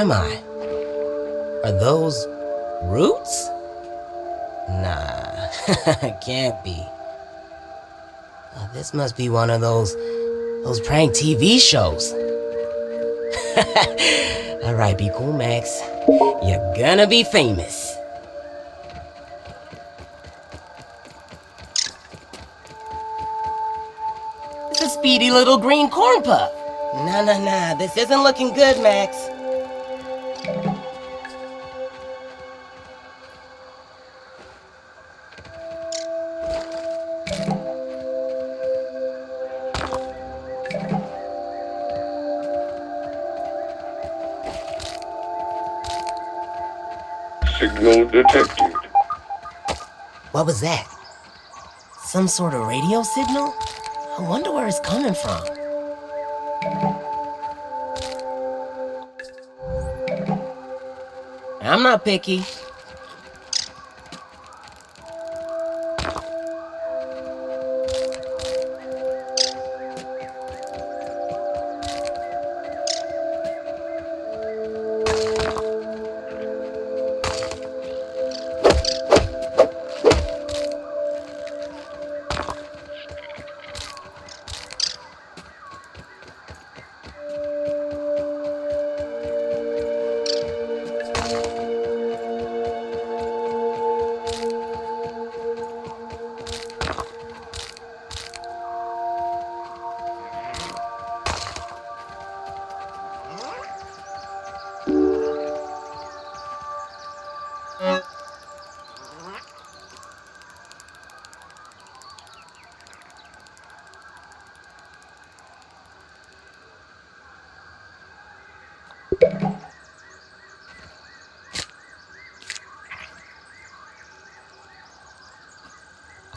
am I? Are those roots? Nah, can't be. This must be one of those prank TV shows. Alright, be cool, Max. You're gonna be famous. It's a speedy little green corn puff. Nah, this isn't looking good, Max. Signal detected. What was that? Some sort of radio signal? I wonder where it's coming from. I'm not picky.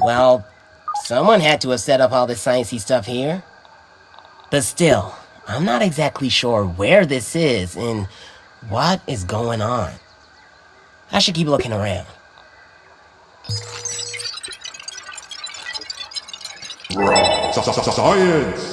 Well, someone had to have set up all this sciencey stuff here. But still, I'm not exactly sure where this is and what is going on. I should keep looking around. Science!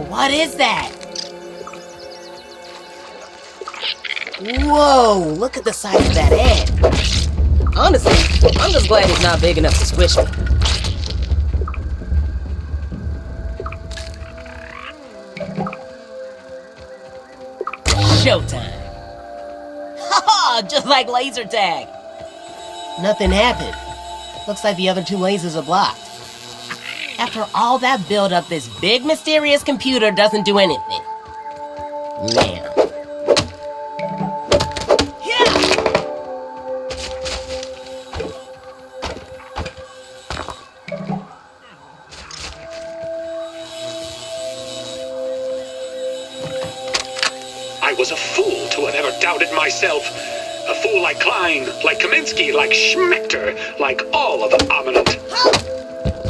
What is that? Whoa, look at the size of that ant. Honestly, I'm just glad it's not big enough to squish me. Showtime. Haha, just like laser tag. Nothing happened. Looks like the other two lasers are blocked. After all that build-up, this big mysterious computer doesn't do anything. Man. I was a fool to have ever doubted myself. A fool like Klein, like Kaminsky, like Schmechter, like all of the ominent.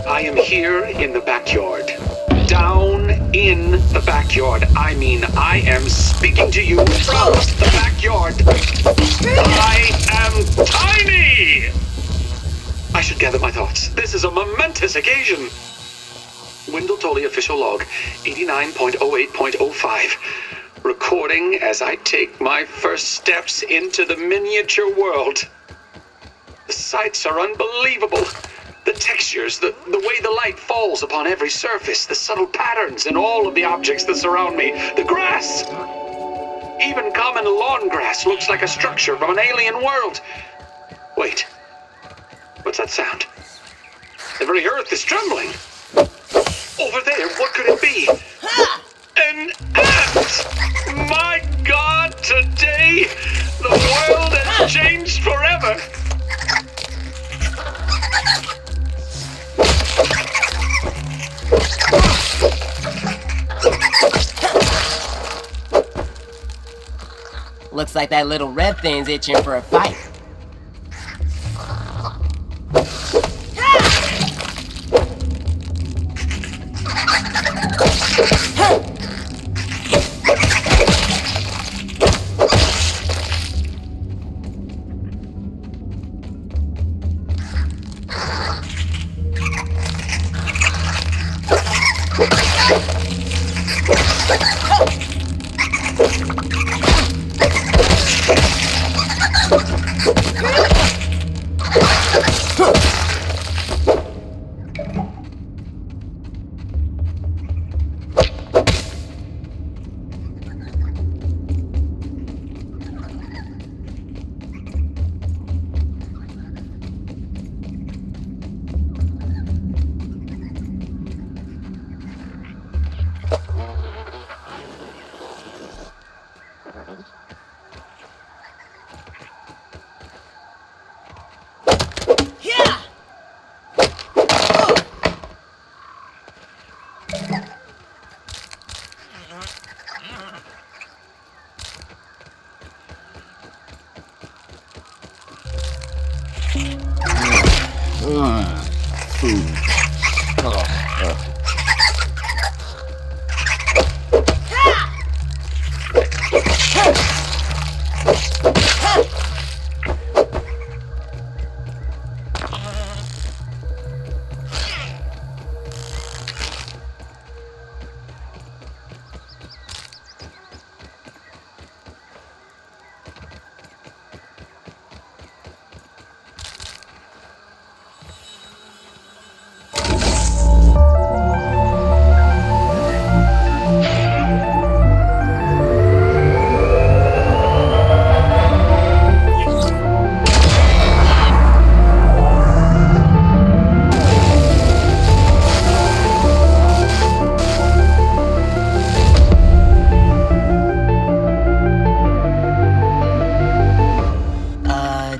I am here in the backyard. Down in the backyard. I mean, I am speaking to you from the backyard. I am tiny! I should gather my thoughts. This is a momentous occasion. Wendell Tully official log, 89.08.05. Recording as I take my first steps into the miniature world. The sights are unbelievable. The textures, the way the light falls upon every surface, the subtle patterns in all of the objects that surround me, the grass. Even common lawn grass looks like a structure from an alien world. Wait, what's that sound? The very earth is trembling. Over there, what could it be? An ant! My God, today, the world has changed forever. Looks like that little red thing's itching for a fight.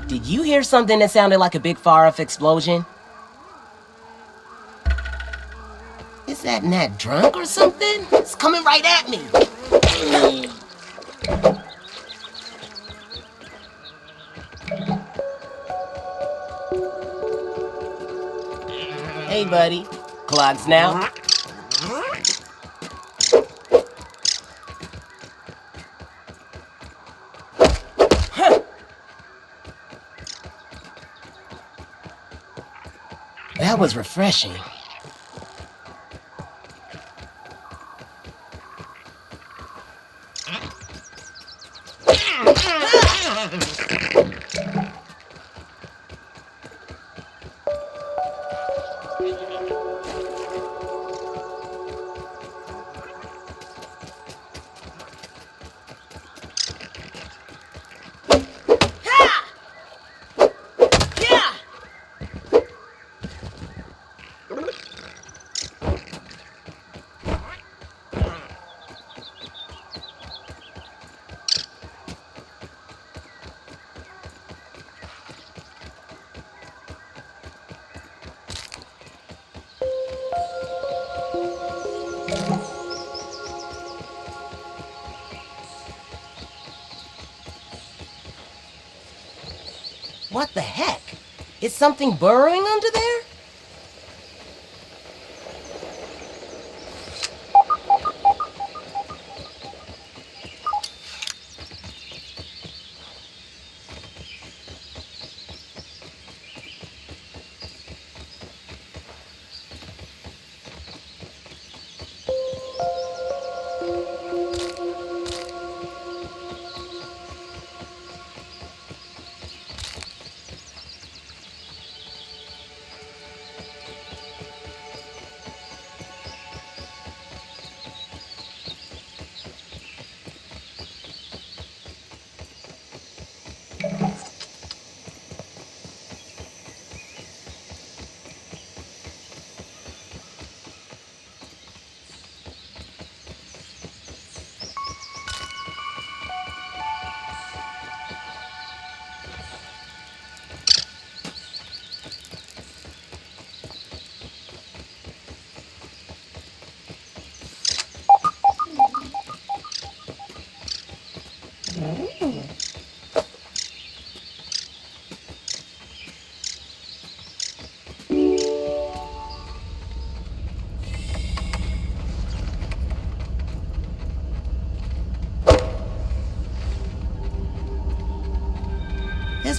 Did you hear something that sounded like a big far-off explosion? Is that Nat drunk or something? It's coming right at me. Hey, buddy. Clogs now? That was refreshing. What the heck? Is something burrowing under there?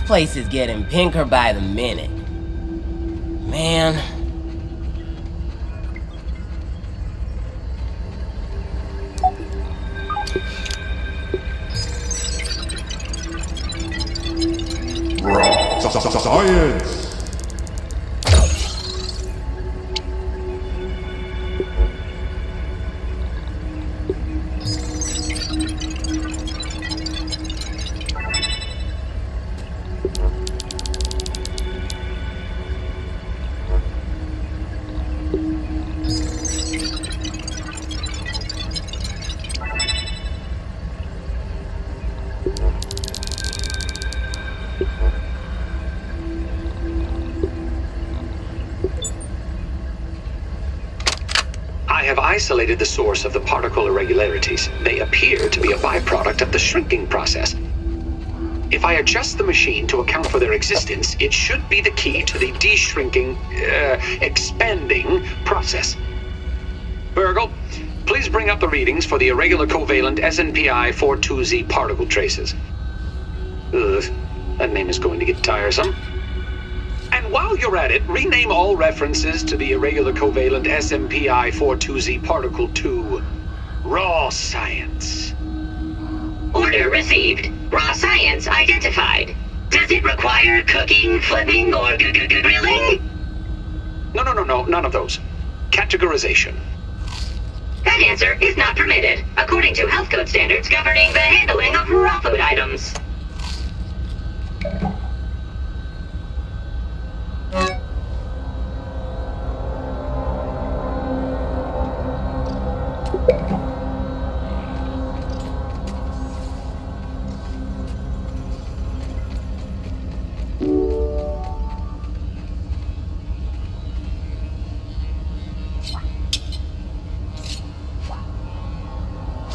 place is getting pinker by the minute. Man. Science! I have isolated the source of the particle irregularities. They appear to be a byproduct of the shrinking process. If I adjust the machine to account for their existence, it should be the key to the de-shrinking, expanding process. Virgil, please bring up the readings for the irregular covalent SNPI 42Z particle traces. Ugh, that name is going to get tiresome. And while you're at it, rename all references to the irregular covalent SMPI 42Z particle to raw science. Order received. Raw science identified. Does it require cooking, flipping, or grilling? No, none of those. Categorization. That answer is not permitted, according to health code standards governing the handling of raw food items.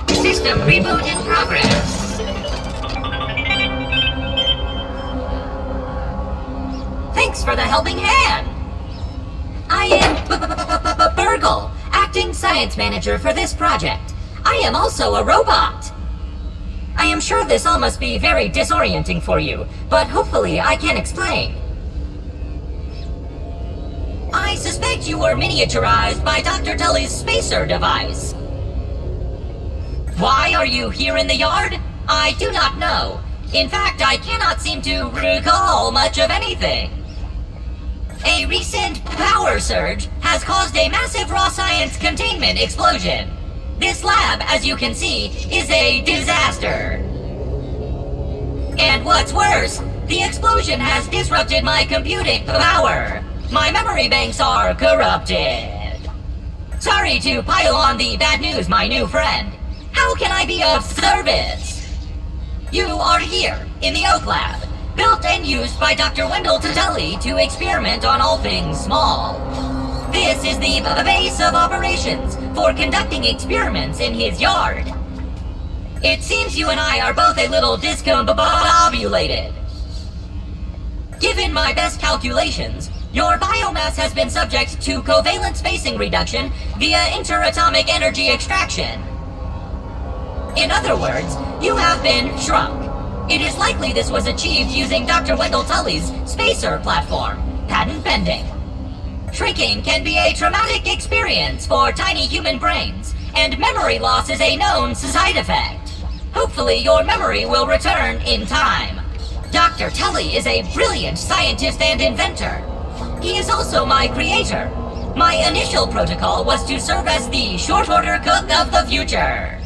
System reboot in progress. Thanks for the helping hand. I am Virgil, acting science manager for this project. I am also a robot. I am sure this all must be very disorienting for you, but hopefully I can explain. I suspect you were miniaturized by Dr. Tully's spacer device. Why are you here in the yard? I do not know. In fact, I cannot seem to recall much of anything. A recent power surge has caused a massive raw science containment explosion. This lab, as you can see, is a disaster. And what's worse, the explosion has disrupted my computing power. My memory banks are corrupted. Sorry to pile on the bad news, my new friend. How can I be of service? You are here, in the Oak Lab, built and used by Dr. Wendell Tuteli to experiment on all things small. This is the base of operations for conducting experiments in his yard. It seems you and I are both a little discombobulated. Given my best calculations, your biomass has been subject to covalent spacing reduction via interatomic energy extraction. In other words, you have been shrunk. It is likely this was achieved using Dr. Wendell Tully's spacer platform, patent pending. Shrinking can be a traumatic experience for tiny human brains, and memory loss is a known side effect. Hopefully your memory will return in time. Dr. Tully is a brilliant scientist and inventor. He is also my creator. My initial protocol was to serve as the short order cook of the future.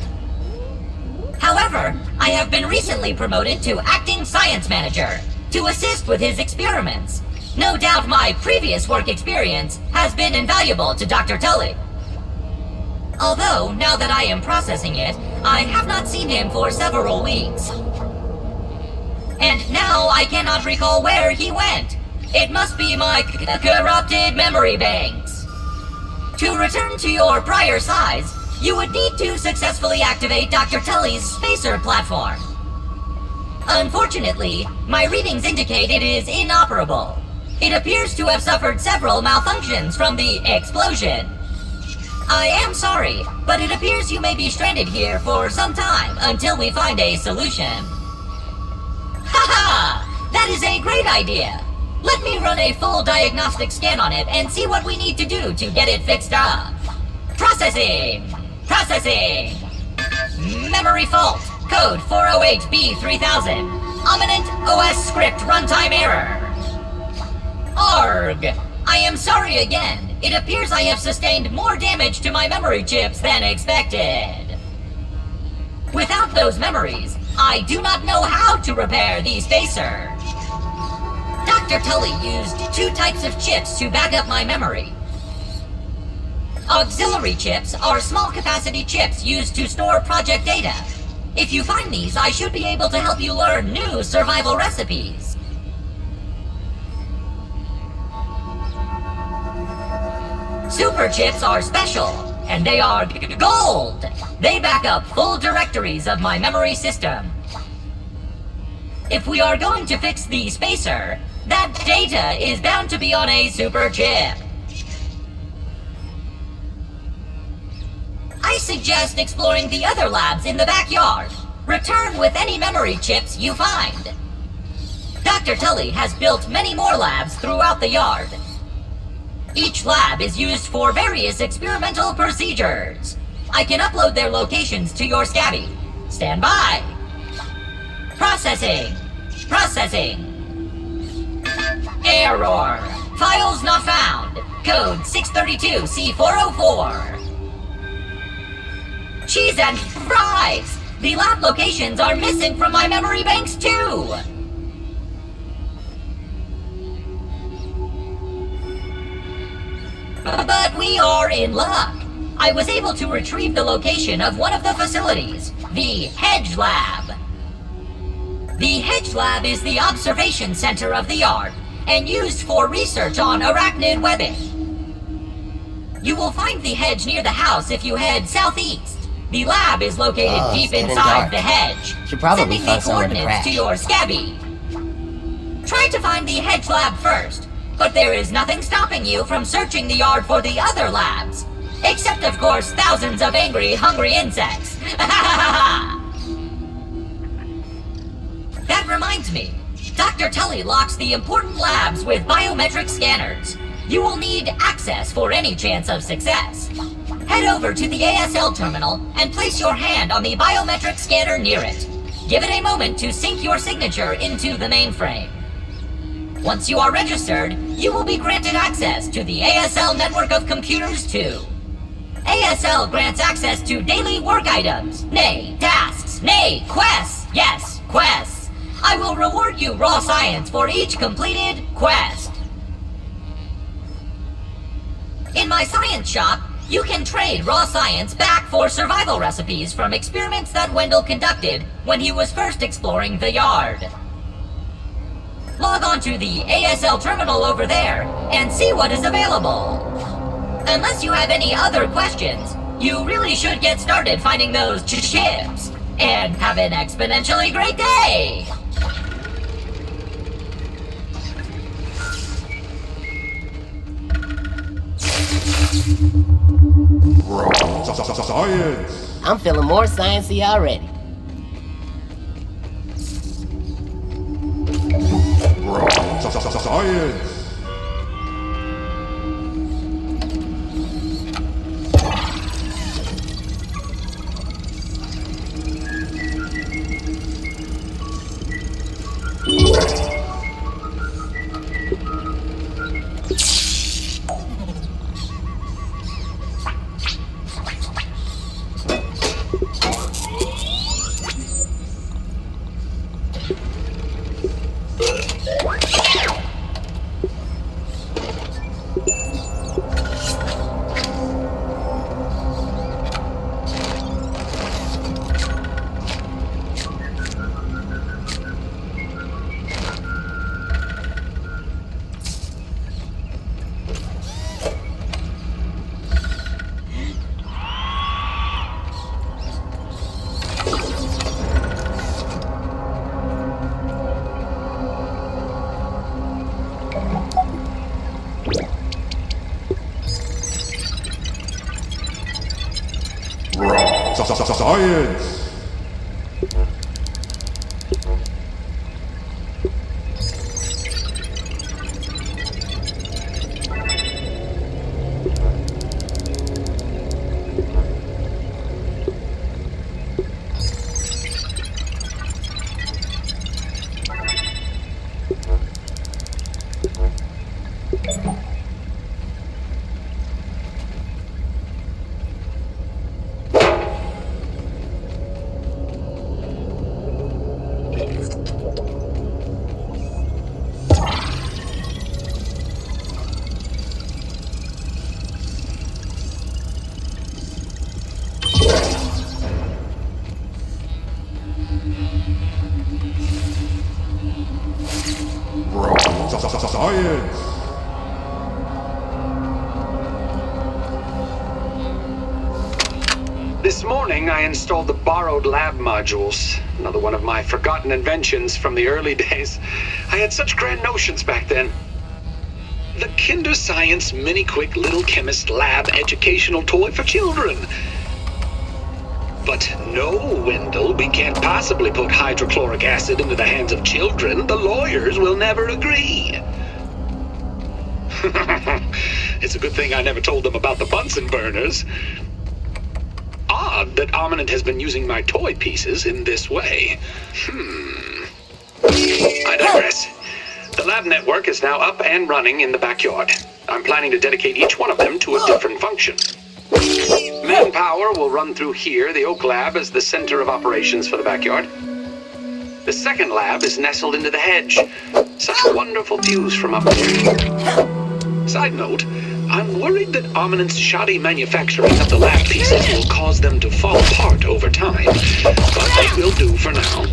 However, I have been recently promoted to acting science manager to assist with his experiments. No doubt my previous work experience has been invaluable to Dr. Tully. Although, now that I am processing it, I have not seen him for several weeks. And now I cannot recall where he went. It must be my corrupted memory banks. To return to your prior size, you would need to successfully activate Dr. Tully's spacer platform. Unfortunately, my readings indicate it is inoperable. It appears to have suffered several malfunctions from the explosion. I am sorry, but it appears you may be stranded here for some time until we find a solution. Haha! That That is a great idea. Let me run a full diagnostic scan on it and see what we need to do to get it fixed up. Processing! Processing! Memory fault. Code 408B3000. Ominent OS script runtime error. Arg! I am sorry again. It appears I have sustained more damage to my memory chips than expected. Without those memories, I do not know how to repair the spacer. Dr. Tully used 2 types of chips to back up my memory. Auxiliary chips are small capacity chips used to store project data. If you find these, I should be able to help you learn new survival recipes. Super chips are special, and they are gold! They back up full directories of my memory system. If we are going to fix the spacer, that data is bound to be on a super chip. I suggest exploring the other labs in the backyard. Return with any memory chips you find. Dr. Tully has built many more labs throughout the yard. Each lab is used for various experimental procedures. I can upload their locations to your Scabby. Stand by. Processing. Processing. Error. Files not found. Code 632C404. Cheese and fries! The lab locations are missing from my memory banks too! But we are in luck. I was able to retrieve the location of one of the facilities, the Hedge Lab. The Hedge Lab is the observation center of the yard and used for research on arachnid webbing. You will find the hedge near the house if you head southeast. The lab is located deep inside the hedge. Should probably sending find the somewhere to coordinates to crash. your Scabby. Try to find the Hedge Lab first, but there is nothing stopping you from searching the yard for the other labs. Except, of course, thousands of angry, hungry insects. That reminds me. Dr. Tully locks the important labs with biometric scanners. You will need access for any chance of success. Head over to the ASL terminal and place your hand on the biometric scanner near it. Give it a moment to sync your signature into the mainframe. Once you are registered, you will be granted access to the ASL network of computers too. ASL grants access to daily work items, nay, tasks, nay, quests, yes, quests. I will reward you raw science for each completed quest. In my science shop, you can trade raw science back for survival recipes from experiments that Wendell conducted when he was first exploring the yard. Log on to the ASL terminal over there and see what is available. Unless you have any other questions, you really should get started finding those chips. And have an exponentially great day! Science! I'm feeling more sciencey already. Science! Science! science. This morning, I installed the borrowed lab modules. Another one of my forgotten inventions from the early days. I had such grand notions back then. The Kinder Science Mini Quick Little Chemist Lab educational toy for children. But no, Wendell, we can't possibly put hydrochloric acid into the hands of children. The lawyers will never agree. It's a good thing I never told them about the Bunsen burners. Odd that Ominent has been using my toy pieces in this way. I digress. The lab network is now up and running in the backyard. I'm planning to dedicate each one of them to a different function. Main power will run through here. The Oak Lab is the center of operations for the backyard. The second lab is nestled into the hedge. Such wonderful views from up there. Side note, I'm worried that Ominent's shoddy manufacturing of the lab pieces will cause them to fall apart over time, but they will do for now.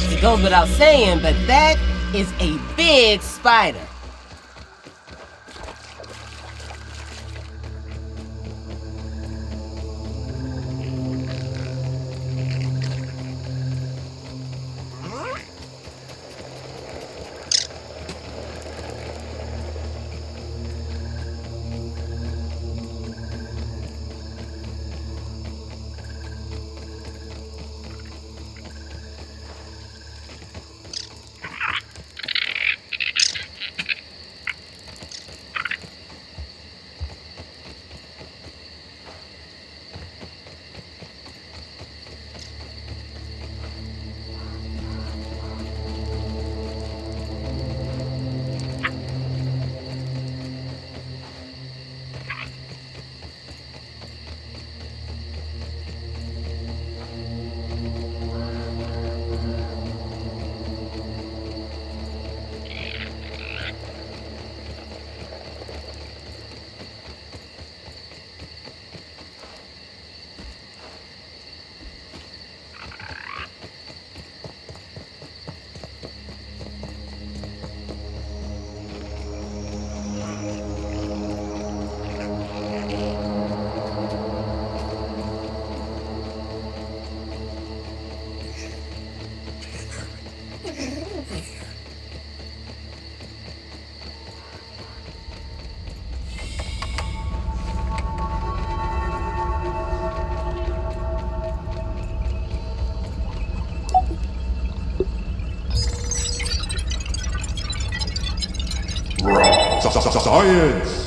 It goes without saying, but that is a big spider. Science!